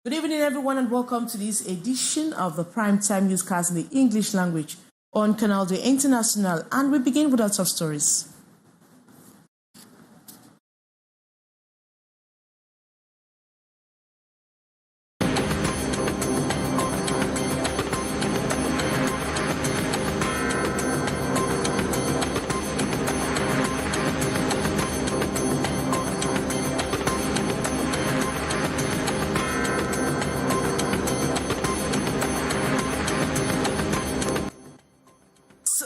Good evening, everyone, and welcome to this edition of the Primetime Newscast in the English language on Canal International. And we begin with our top stories.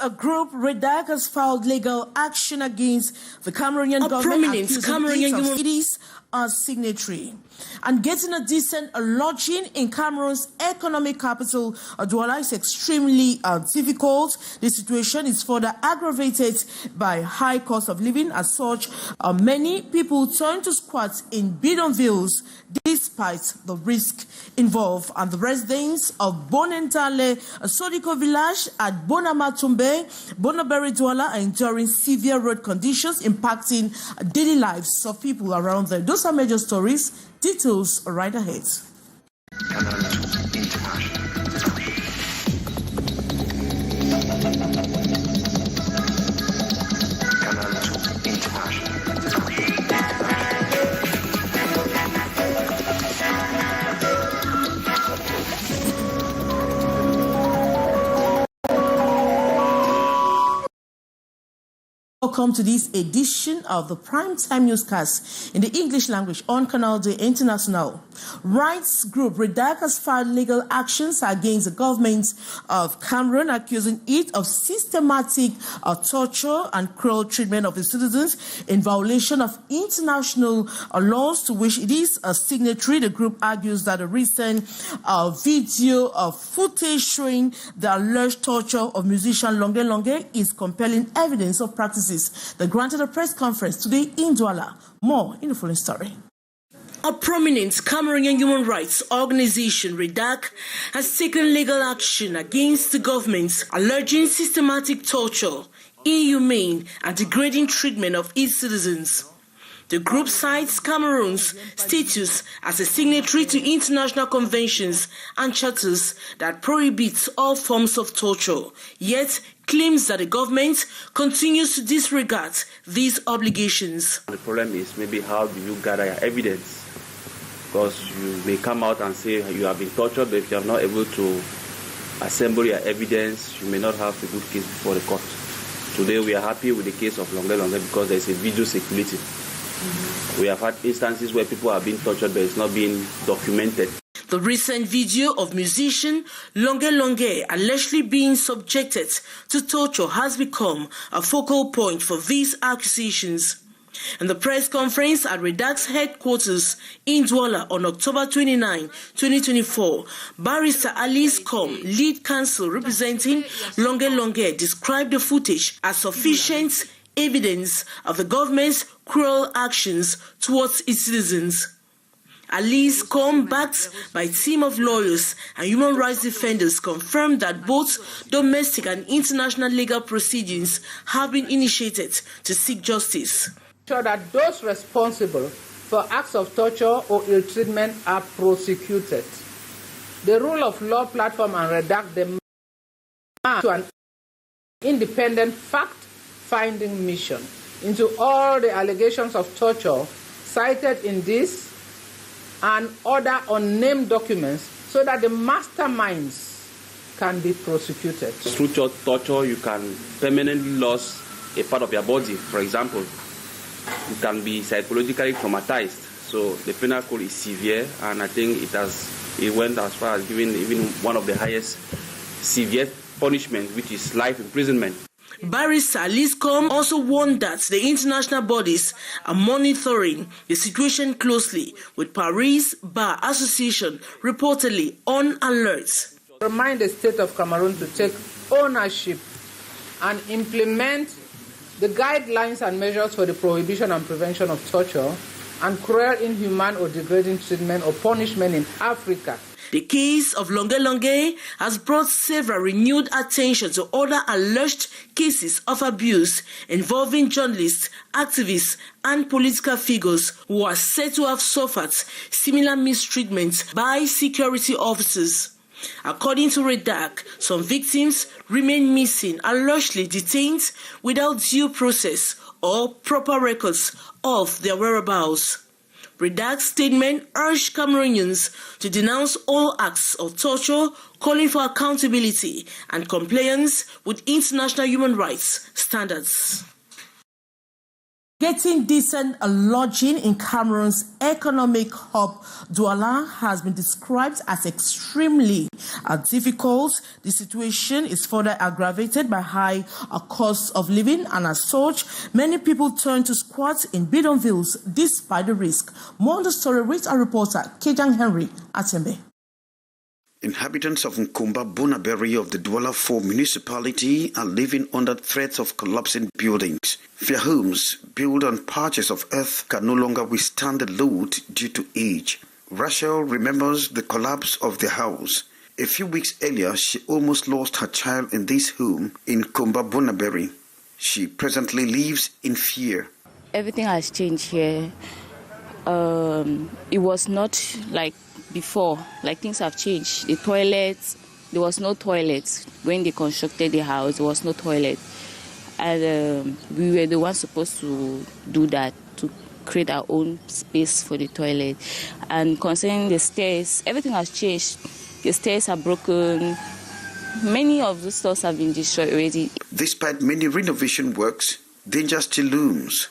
A group, Redac, has filed legal action against the Cameroonian government, accusing it is a signatory. And getting a decent lodging in Cameroon's economic capital, Douala, is extremely difficult. The situation is further aggravated by high cost of living. As such, many people turn to squats in bidonvilles despite the risk involved. And the residents of Bonentale, a Sodiko village at Bonamatumbe, Bonaberi, Douala are enduring severe road conditions impacting daily lives of people around there. Those are major stories. Details right ahead. Canal International. Welcome to this edition of the Primetime Newscast in the English language on Canal International. Rights group Redac has filed legal actions against the government of Cameroon, accusing it of systematic torture and cruel treatment of its citizens in violation of international laws to which it is a signatory. The group argues that a recent video of footage showing the alleged torture of musician Longe Longe is compelling evidence of practices that granted a press conference today in Douala. More in the following story. A prominent Cameroonian human rights organization, Redac, has taken legal action against the government, alleging systematic torture, inhumane and degrading treatment of its citizens. The group cites Cameroon's status as a signatory to international conventions and charters that prohibit all forms of torture, yet claims that the government continues to disregard these obligations. The problem is maybe how do you gather your evidence? Because you may come out and say you have been tortured, but if you are not able to assemble your evidence, you may not have a good case before the court. Today we are happy with the case of Longe Longe because there is a video circulating. We have had instances where people are being tortured, but it's not being documented. The recent video of musician Longe Longe allegedly being subjected to torture has become a focal point for these accusations. In the press conference at Redac's headquarters in Douala on October 29, 2024, Barrister Alice Com, lead counsel representing Longe Longe, described the footage as sufficient evidence of the government's cruel actions towards its citizens. Alice Com, backed by a team of lawyers and human rights defenders, confirmed that both domestic and international legal proceedings have been initiated to seek justice. Sure that those responsible for acts of torture or ill treatment are prosecuted. The rule of law platform and Redac demand to an independent fact-finding mission into all the allegations of torture cited in this and other unnamed documents so that the masterminds can be prosecuted. Through torture, you can permanently lose a part of your body. For example, you can be psychologically traumatized. So the penal code is severe, and I think it went as far as giving even one of the highest severe punishment, which is life imprisonment. Barrister Alice Com also warned that the international bodies are monitoring the situation closely, with Paris Bar Association reportedly on alert. Remind the state of Cameroon to take ownership and implement the guidelines and measures for the prohibition and prevention of torture and cruel, inhuman or degrading treatment or punishment in Africa. The case of Longe has brought several renewed attention to other alleged cases of abuse involving journalists, activists, and political figures who are said to have suffered similar mistreatment by security officers. According to REDAC, some victims remain missing and largely detained without due process or proper records of their whereabouts. REDAC's statement urged Cameroonians to denounce all acts of torture, calling for accountability and compliance with international human rights standards. Getting decent lodging in Cameroon's economic hub, Douala, has been described as extremely difficult. The situation is further aggravated by high costs of living, and as such, many people turn to squats in bidonvilles despite the risk. More on the story with our reporter, Kejang Henry Atembe. Inhabitants of Nkumba Bunaberi of the Douala 4 municipality are living under threats of collapsing buildings. Their homes, built on patches of earth, can no longer withstand the load due to age. Rachel remembers the collapse of their house. A few weeks earlier, she almost lost her child in this home in Nkumba Bunaberi. She presently lives in fear. Everything has changed here. It was not like before, like things have changed. The toilets, there was no toilets. When they constructed the house, there was no toilet. And we were the ones supposed to do that, to create our own space for the toilet. And concerning the stairs, everything has changed. The stairs are broken. Many of the stores have been destroyed already. Despite many renovation works, danger still looms.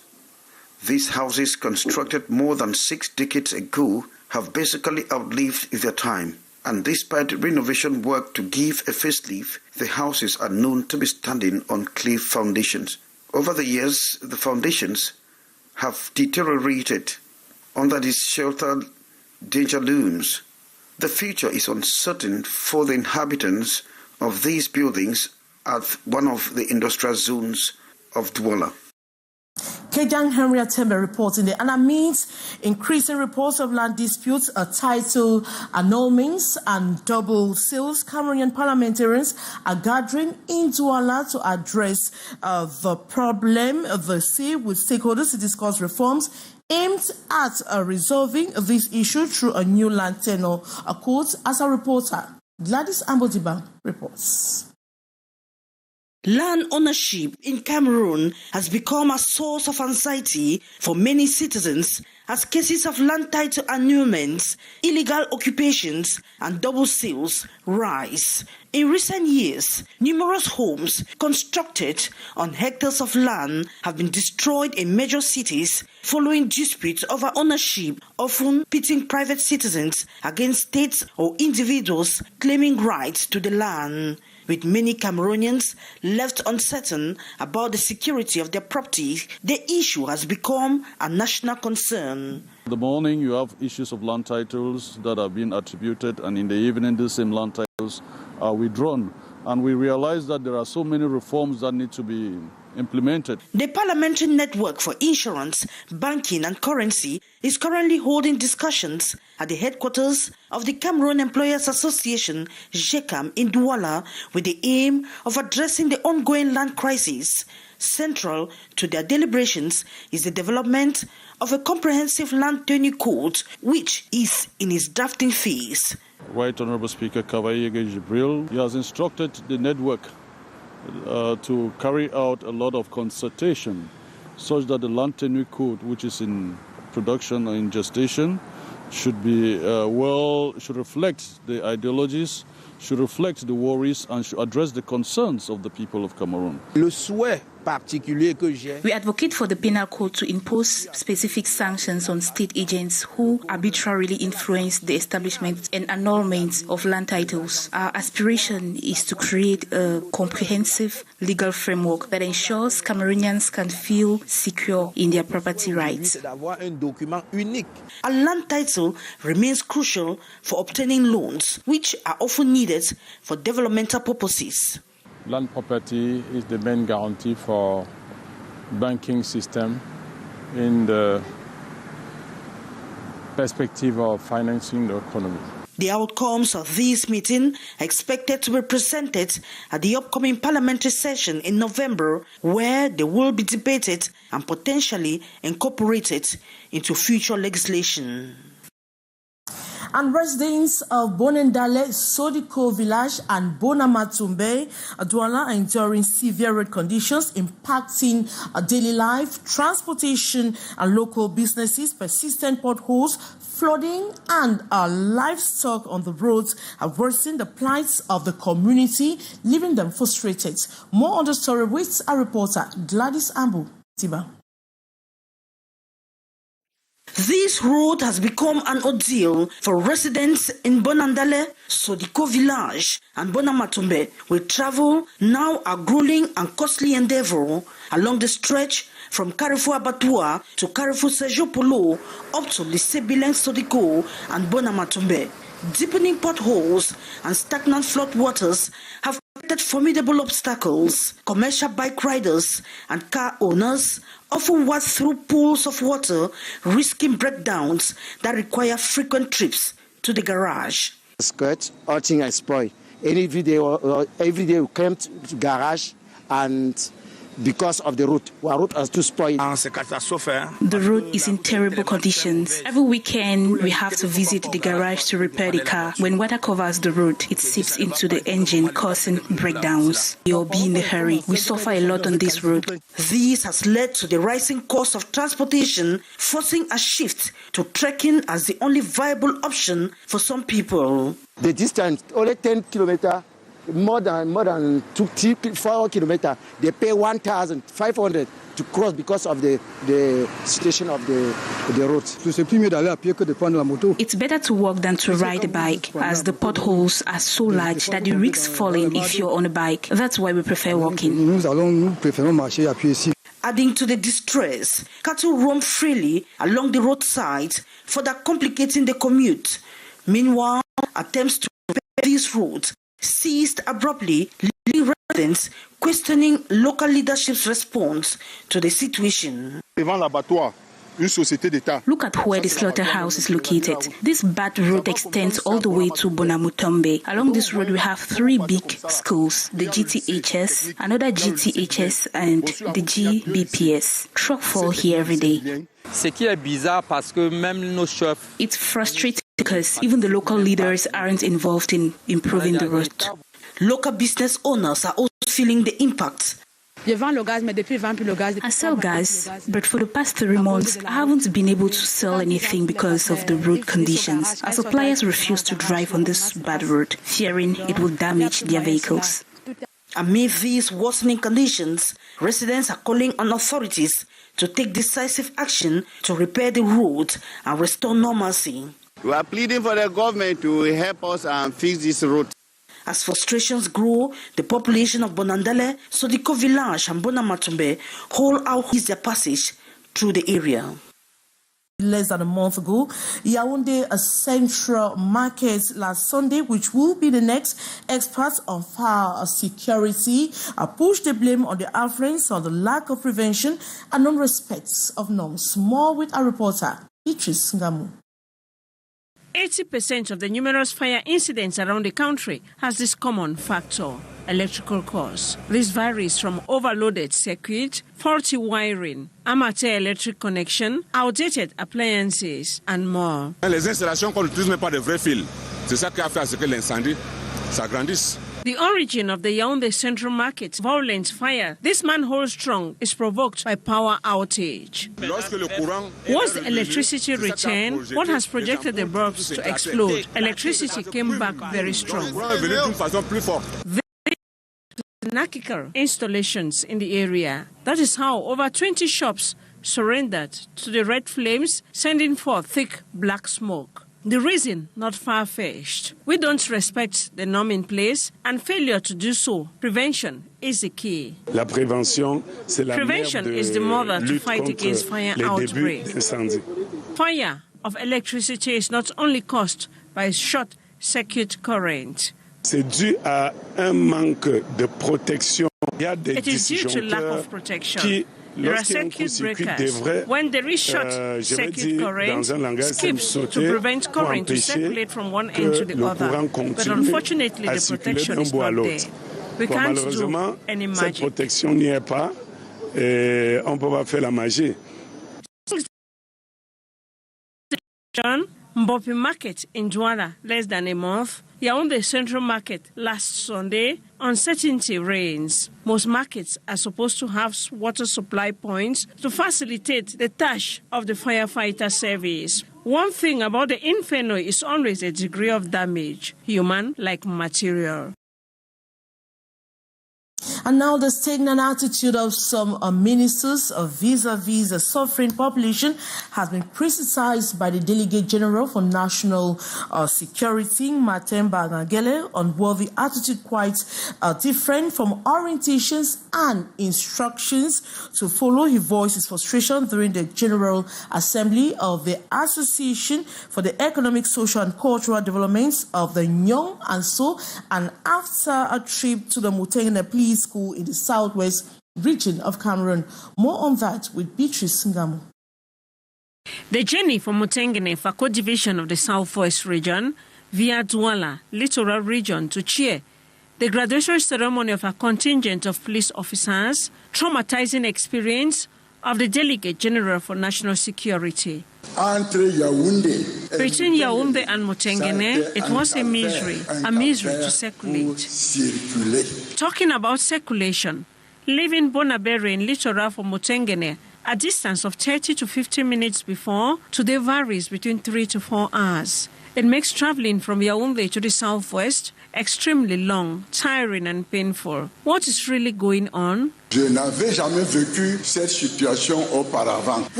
These houses, constructed more than 6 decades ago, have basically outlived their time. And despite renovation work to give a facelift, the houses are known to be standing on clay foundations. Over the years, the foundations have deteriorated. Under this shelter, danger looms. The future is uncertain for the inhabitants of these buildings at one of the industrial zones of Douala. Kejang Henry Atembe reporting there. And amidst increasing reports of land disputes, title annulments, and double sales, Cameroonian parliamentarians are gathering in Douala to address the problem they see with stakeholders to discuss reforms aimed at resolving this issue through a new land tenure accord. As a reporter, Gladys Ambodiba reports. Land ownership in Cameroon has become a source of anxiety for many citizens as cases of land title annulments, illegal occupations, and double sales rise. In recent years, numerous homes constructed on hectares of land have been destroyed in major cities following disputes over ownership, often pitting private citizens against states or individuals claiming rights to the land. With many Cameroonians left uncertain about the security of their property, the issue has become a national concern. In the morning, you have issues of land titles that are being attributed, and in the evening, these same land titles are withdrawn. And we realize that there are so many reforms that need to be implemented. The Parliamentary Network for Insurance, Banking and Currency is currently holding discussions at the headquarters of the Cameroon Employers Association, GECAM, in Douala, with the aim of addressing the ongoing land crisis. Central to their deliberations is the development of a comprehensive land tenure code, which is in its drafting phase. Right Honorable Speaker Kavayege Jibril, he has instructed the network to carry out a lot of consultation such that the land tenure code, which is in production or in gestation, should be should reflect the ideologies, should reflect the worries, and should address the concerns of the people of Cameroon. We advocate for the penal code to impose specific sanctions on state agents who arbitrarily influence the establishment and annulment of land titles. Our aspiration is to create a comprehensive legal framework that ensures Cameroonians can feel secure in their property rights. A land title remains crucial for obtaining loans, which are often needed for developmental purposes. Land property is the main guarantee for banking system in the perspective of financing the economy. The outcomes of this meeting are expected to be presented at the upcoming parliamentary session in November, where they will be debated and potentially incorporated into future legislation. And residents of Bonendale, Sodiko Village and Bonamatumbe, Douala are enduring severe road conditions impacting daily life, transportation and local businesses. Persistent potholes, flooding and livestock on the roads have worsened the plight of the community, leaving them frustrated. More on the story with our reporter Gladys Ambu Tiba. This road has become an ordeal for residents in Bonandale, Sodiko Village and Bonamatumbe, where travel now a grueling and costly endeavor along the stretch from Carrefour Abatua to Carrefour Sejopolo up to Lisebilen Sodiko and Bonamatumbe. Deepening potholes and stagnant floodwaters have created formidable obstacles. Commercial bike riders and car owners often wade through pools of water, risking breakdowns that require frequent trips to the garage. Skirt, all things are spoiled. Every day we come to the garage and because of the route. Our route is too spoiled. The road is in terrible conditions. Every weekend, we have to visit the garage to repair the car. When water covers the road, it seeps into the engine, causing breakdowns. You'll be in a hurry. We suffer a lot on this road. This has led to the rising cost of transportation, forcing a shift to trekking as the only viable option for some people. The distance, only 10 kilometers. More than 4 kilometers, they pay 1,500 to cross because of the situation of the roads. It's better to walk than to ride a bike, as the potholes are so large that you risk falling if you're on a bike. That's why we prefer walking. Adding to the distress, cattle roam freely along the roadside, further complicating the commute. Meanwhile, attempts to repair these roads ceased abruptly, leaving residents questioning local leadership's response to the situation. Look at where the slaughterhouse is located. This bad road extends all the way to Bonamutombe. Along this road, we have 3 big schools, the GTHS, another GTHS, and the GBPS. Truck fall here every day. It's frustrating because even the local leaders aren't involved in improving the road. Local business owners are also feeling the impact. I sell gas, but for the past 3 months, I haven't been able to sell anything because of the road conditions. Our suppliers refuse to drive on this bad road, fearing it will damage their vehicles. Amid these worsening conditions, residents are calling on authorities to take decisive action to repair the road and restore normalcy. We are pleading for the government to help us and fix this road. As frustrations grow, the population of Bonandale, Sodiko Village and Bonamatumbe hold out their passage through the area. Less than a month ago, Yaoundé, a central market last Sunday, which will be the next experts on fire security, pushed the blame on the Africans on the lack of prevention and non-respect of norms. More with our reporter, Idris Ngamu. 80% of the numerous fire incidents around the country has this common factor: electrical cause. This varies from overloaded circuit, faulty wiring, amateur electric connection, outdated appliances, and more. Les installations qu'on n'utilise même pas de vrais fils. C'est ça qui a fait à ce que l'incendie s'agrandisse. The origin of the Yaoundé Central Market's violent fire, this manhole strong, is provoked by power outage. Once the electricity returned, what has projected the bulbs to explode? Electricity came back very strong. Anarchical installations in the area. That is how over 20 shops surrendered to the red flames, sending forth thick black smoke. The reason, not far-fetched. We don't respect the norm in place, and failure to do so. Prevention is the key. Prevention is the mother to fight against fire outbreak. Fire of electricity is not only caused by short circuit current. C'est dû à un manque de protection. It is due to lack of protection. There are circuit breakers. When there is short circuit current, skips to prevent current to circulate from one end to the other. But unfortunately, the protection is not there. We can't do any magic. Cette protection n'y est pas et on peut pas faire la magie. Mbopi Market in Douala, less than a month. Yaoundé Central Market last Sunday, uncertainty reigns. Most markets are supposed to have water supply points to facilitate the task of the firefighter service. One thing about the inferno is always a degree of damage, human like material. And now the stagnant attitude of some ministers vis-a-vis the suffering population has been criticized by the Delegate General for National Security, Matemba Ngele, unworthy attitude quite different from orientations and instructions to follow. He voiced his frustration during the General Assembly of the Association for the Economic, Social and Cultural Developments of the Young and So, and after a trip to the Mutengene Police School in the southwest region of Cameroon. More on that with Beatrice Ngamo. The journey from Mutengene, Fako division of the southwest region, via Douala, littoral region, to cheer the graduation ceremony of a contingent of police officers, traumatizing experience of the Delegate General for National Security. Between Yaoundé and Mutengene, it was a misery to circulate. Talking about circulation, leaving Bonabere in littoral for Mutengene, a distance of 30 to 50 minutes before, today varies between 3 to 4 hours. It makes traveling from Yaoundé to the southwest extremely long, tiring and painful. What is really going on?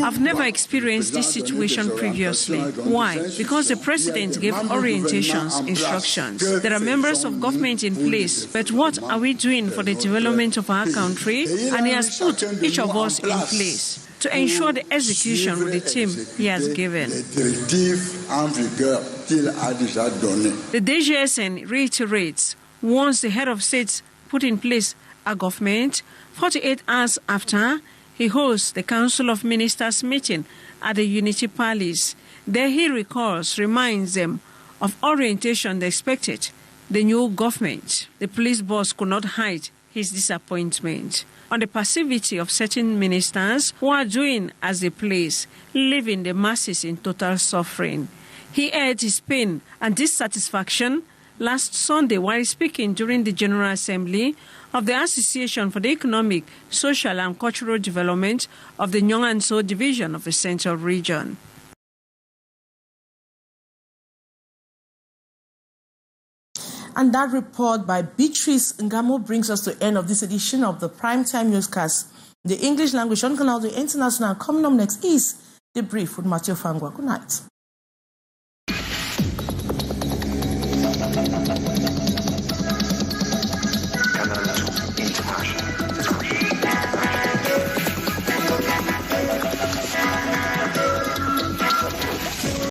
I've never experienced this situation previously. Why? Because the president gave orientations, instructions. There are members of government in place, but what are we doing for the development of our country? And he has put each of us in place to ensure the execution with the team he has given. The DGSN reiterates, once the head of state put in place a government, 48 hours after, he holds the Council of Ministers meeting at the Unity Palace. There he reminds them of orientation they expected, the new government. The police boss could not hide his disappointment on the passivity of certain ministers who are doing as they please, leaving the masses in total suffering. He aired his pain and dissatisfaction last Sunday while speaking during the General Assembly of the Association for the Economic, Social and Cultural Development of the Nyong and So Division of the Central Region. And that report by Beatrice Ngamo brings us to the end of this edition of the Primetime Newscast. The English language on Canal, the International. Coming up next is The Brief with Matthew Fangwa. Good night.